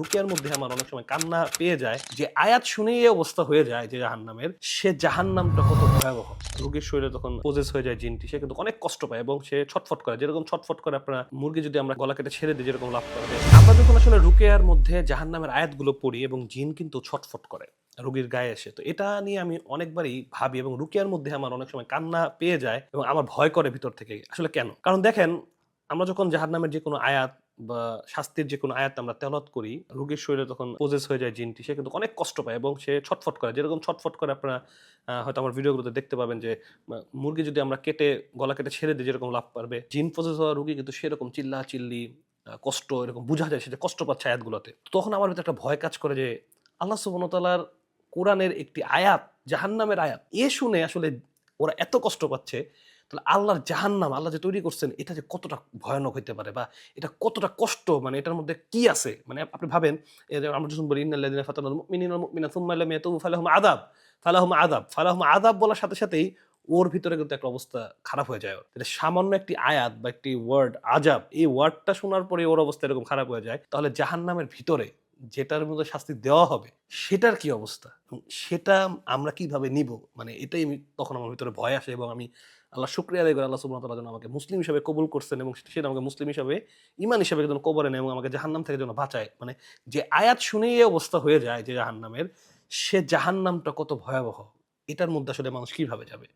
রুকিয়ার মধ্যে আমার অনেক সময় কান্না পেয়ে যায় যে আয়াত শুনেই এই অবস্থা হয়ে যায় যে জাহান্নামের, সে জাহান্নামটা কত ভয়াবহ। রোগীর শরীরে তখন পজেস হয়ে যায় জিনটি, সে কিন্তু অনেক কষ্ট পায় এবং সে ছটফট করে, যেরকম ছটফট করে আপনারা মুরগি যদি আমরা গলা কেটে ছেড়ে দিই যেরকম লাভ করে। আমরা যখন আসলে রুকিয়ার মধ্যে জাহান্নামের আয়াতগুলো পড়ি এবং জিন কিন্তু ছটফট করে রোগীর গায়ে এসে, তো এটা নিয়ে আমি অনেকবারই ভাবি এবং রুকিয়ার মধ্যে আমার অনেক সময় কান্না পেয়ে যায় এবং আমার ভয় করে ভিতর থেকে। আসলে কেন? কারণ দেখেন, আমরা যখন জাহান্নামের যে কোনো আয়াত বা শাস্তির যে কোনো আয়াত আমরা তেলাওয়াত করি, রোগীর শরীরে তখন পজেস হয়ে যায় জিনটি, সে কিন্তু অনেক কষ্ট পায় এবং সে ছটফট করে, যেরকম ছটফট করে আপনারা হয়তো আমার ভিডিওগুলোতে দেখতে পাবেন যে মুরগি যদি আমরা কেটে গলা কেটে ছেড়ে দিই যেরকম লাফ পারবে, জিন পজেস হওয়া রোগী কিন্তু সেরকম চিল্লাচিল্লি কষ্ট এরকম বোঝা যায়, সে যে কষ্ট পাচ্ছে আয়াতগুলোতে। তখন আমার ভিতরে একটা ভয় কাজ করে যে আল্লাহ সুবহানাহু ওয়া তাআলার কোরআনের একটি আয়াত, জাহান্নামের আয়াত, শুনে আসলে ওরা এত কষ্ট পাচ্ছে, তাহলে আল্লাহর জাহান্নাম আল্লাহ যে তৈরি করছেন এটা যে কতটা ভয়ানক হইতে পারে বা এটা কতটা কষ্ট, মানে এটার মধ্যে কি আছে? মানে আপনি ভাবেন, এই যে আমরা যখন বলি ইন্নাল্লাযিনা ফাতানাল মুমিনিনা ওয়াল মুমিনাত সুম্মা লাম ইয়াতুবু ফালাহুম আযাব বলার সাথে সাথেই ওর ভিতরে কিন্তু একটা অবস্থা খারাপ হয়ে যায় ওর। এটা সামান্য একটি আয়াত বা একটি ওয়ার্ড আযাব, এই ওয়ার্ডটা শোনার পরে ওর অবস্থা এরকম খারাপ হয়ে যায়, তাহলে জাহান্নামের ভিতরে যেটার মধ্যে শাস্তি দেওয়া হবে সেটার কি অবস্থা? এবং সেটা আমরা কিভাবে নিবো? মানে এটাই তখন আমার ভিতরে ভয় আসে এবং আমি আল্লাহর শুকরিয়া আদায় করি আল্লাহ সুবহানাহু ওয়া তাআলা যেন আমাকে মুসলিম হিসেবে কবুল করছেন এবং সেটা আমাকে মুসলিম হিসাবে, ঈমান হিসেবে যেন কবরে নেয় এবং আমাকে জাহান্নাম থেকে যেন বাঁচায়। মানে যে আয়াত শুনেই এই অবস্থা হয়ে যায় যে জাহান্নামের, সে জাহান্নামটা কত ভয়াবহ, এটার মধ্যে আসলে মানুষ কিভাবে যাবে?